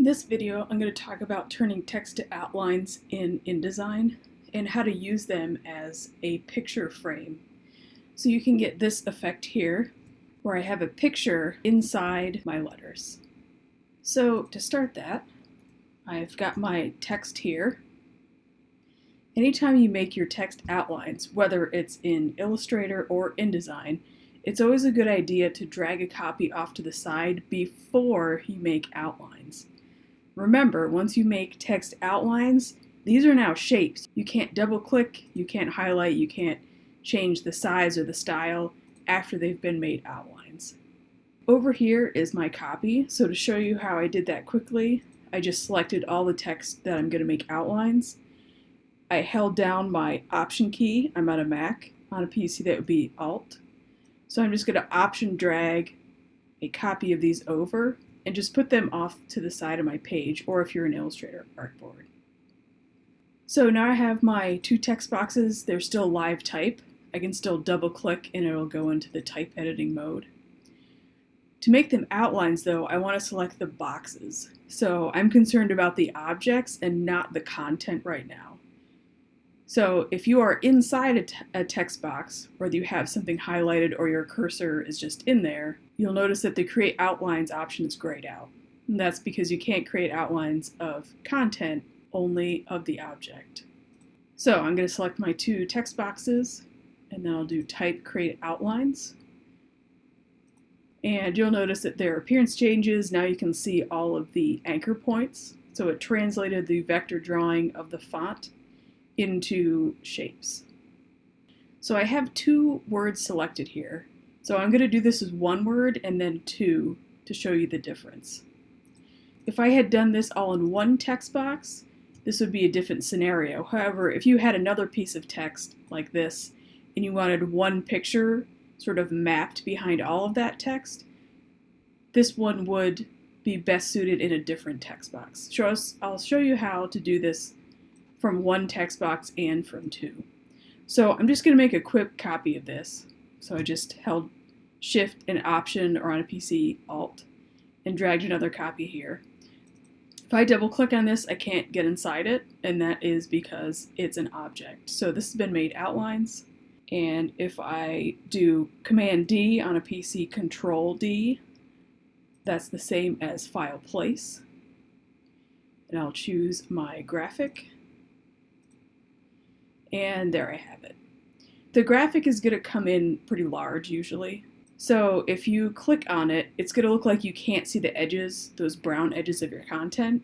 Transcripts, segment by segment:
this video, I'm going to talk about turning text to outlines in InDesign and how to use them as a picture frame. So you can get this effect here, where I have a picture inside my letters. So to start that, I've got my text here. Anytime you make your text outlines, whether it's in Illustrator or InDesign, it's always a good idea to drag a copy off to the side before you make outlines. Remember, once you make text outlines, these are now shapes. You can't double click, you can't highlight, you can't change the size or the style after they've been made outlines. Over here is my copy, so to show you how I did that quickly, I just selected all the text that I'm going to make outlines. I held down my Option key, I'm on a Mac, on a PC that would be Alt. So I'm just going to Option drag a copy of these over and just put them off to the side of my page, or if you're an Illustrator, artboard. So now I have my two text boxes. They're still live type. I can still double click and it'll go into the type editing mode. To make them outlines though, I want to select the boxes. So I'm concerned about the objects and not the content right now. So if you are inside a text box, whether you have something highlighted or your cursor is just in there, you'll notice that the Create Outlines option is grayed out. And that's because you can't create outlines of content, only of the object. So I'm going to select my two text boxes, and then I'll do Type Create Outlines. And you'll notice that their appearance changes. Now you can see all of the anchor points. So it translated the vector drawing of the font into shapes. So I have two words selected here. So I'm going to do this as one word and then two to show you the difference. If I had done this all in one text box, this would be a different scenario. However, if you had another piece of text like this and you wanted one picture sort of mapped behind all of that text, this one would be best suited in a different text box. I'll show you how to do this from one text box and from two. So I'm just going to make a quick copy of this. So I just held Shift and Option, or on a PC, Alt, and dragged another copy here. If I double click on this, I can't get inside it, and that is because it's an object. So this has been made outlines, and if I do Command D on a PC, Control D, that's the same as File Place. And I'll choose my graphic. And there I have it. The graphic is going to come in pretty large usually. So if you click on it, it's going to look like you can't see the edges, those brown edges of your content.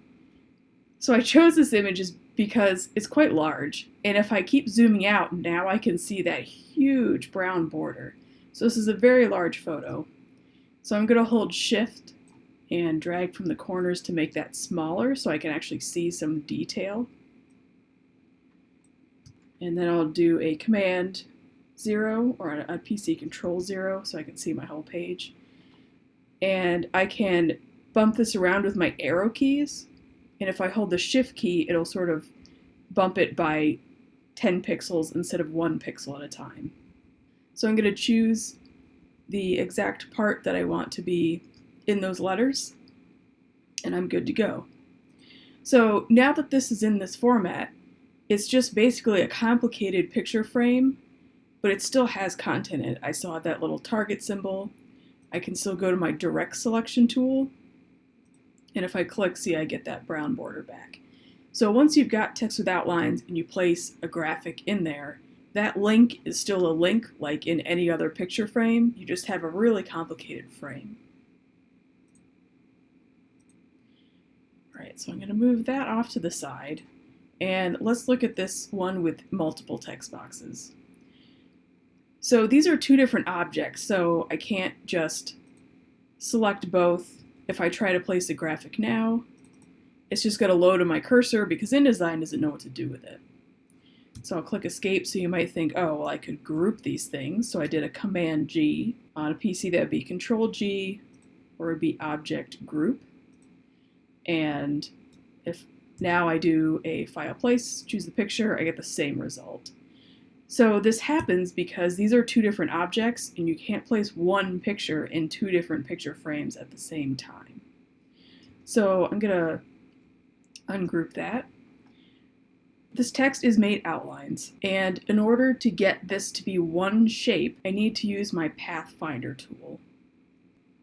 So I chose this image because it's quite large. And if I keep zooming out, now I can see that huge brown border. So this is a very large photo. So I'm going to hold Shift and drag from the corners to make that smaller so I can actually see some detail. And then I'll do a Command 0 or a PC Control 0 so I can see my whole page. And I can bump this around with my arrow keys. And if I hold the Shift key, it'll sort of bump it by 10 pixels instead of 1 pixel at a time. So I'm going to choose the exact part that I want to be in those letters, and I'm good to go. So now that this is in this format, it's just basically a complicated picture frame, but it still has content in it. I still have that little target symbol. I can still go to my direct selection tool, and if I click, see, I get that brown border back. So once you've got text with outlines and you place a graphic in there, that link is still a link like in any other picture frame. You just have a really complicated frame. All right, so I'm going to move that off to the side. And let's look at this one with multiple text boxes. So these are two different objects, so I can't just select both. If I try to place a graphic now, it's just going to load on my cursor because InDesign doesn't know what to do with it. So I'll click Escape, so you might think, oh, well, I could group these things. So I did a Command G. On a PC, that would be Control G, or it would be Object Group. And if now I do a File Place, choose the picture, I get the same result. So this happens because these are two different objects and you can't place one picture in two different picture frames at the same time. So I'm going to ungroup that. This text is made outlines, and in order to get this to be one shape, I need to use my Pathfinder tool.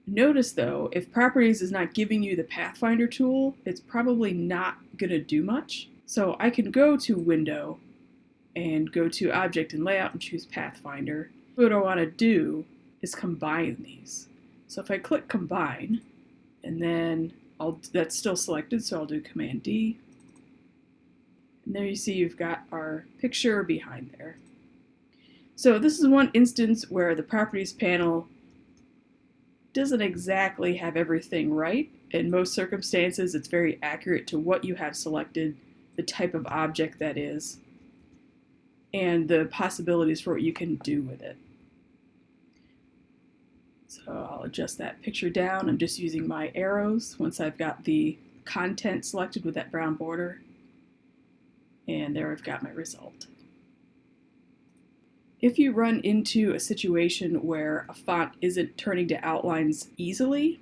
Notice though, if Properties is not giving you the Pathfinder tool, it's probably not going to do much. So I can go to Window and go to Object and Layout and choose Pathfinder. What I want to do is combine these. So if I click Combine, and then that's still selected, so I'll do Command D. And there you see you've got our picture behind there. So this is one instance where the Properties panel doesn't exactly have everything right. In most circumstances, it's very accurate to what you have selected, the type of object that is, and the possibilities for what you can do with it. So I'll adjust that picture down. I'm just using my arrows once I've got the content selected with that brown border. And there I've got my result. If you run into a situation where a font isn't turning to outlines easily,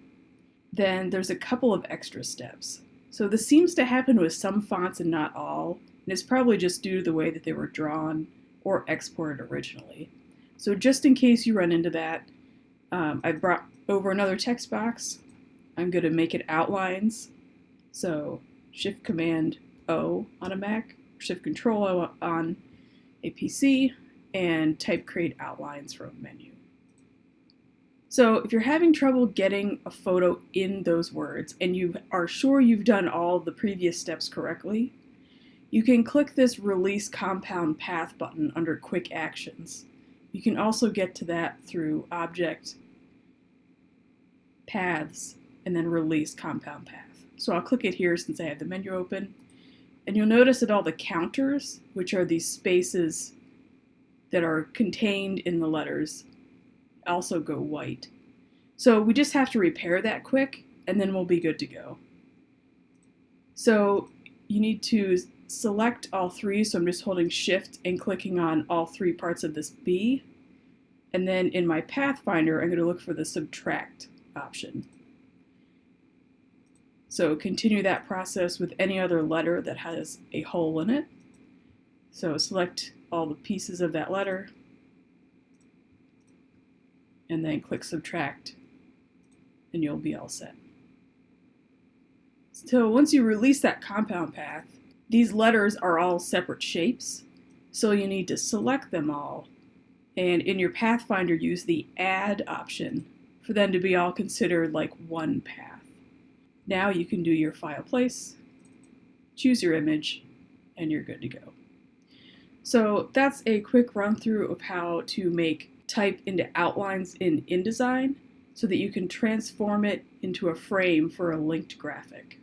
then there's a couple of extra steps. So this seems to happen with some fonts and not all, and it's probably just due to the way that they were drawn or exported originally. So just in case you run into that, I brought over another text box. I'm going to make it outlines. So Shift-Command-O on a Mac, Shift-Control-O on a PC, and type Create Outlines from a menu. So if you're having trouble getting a photo in those words and you are sure you've done all the previous steps correctly, you can click this Release Compound Path button under Quick Actions. You can also get to that through Object, Paths, and then Release Compound Path. So I'll click it here since I have the menu open. And you'll notice that all the counters, which are these spaces that are contained in the letters, also go white. So we just have to repair that quick, and then we'll be good to go. So you need to select all three, so I'm just holding Shift and clicking on all three parts of this B. And then in my Pathfinder, I'm going to look for the Subtract option. So continue that process with any other letter that has a hole in it. So select all the pieces of that letter, and then click Subtract, and you'll be all set. So once you release that compound path, these letters are all separate shapes, so you need to select them all, and in your Pathfinder use the Add option for them to be all considered like one path. Now you can do your file place, choose your image, and you're good to go. So that's a quick run through of how to make type into outlines in InDesign so that you can transform it into a frame for a linked graphic.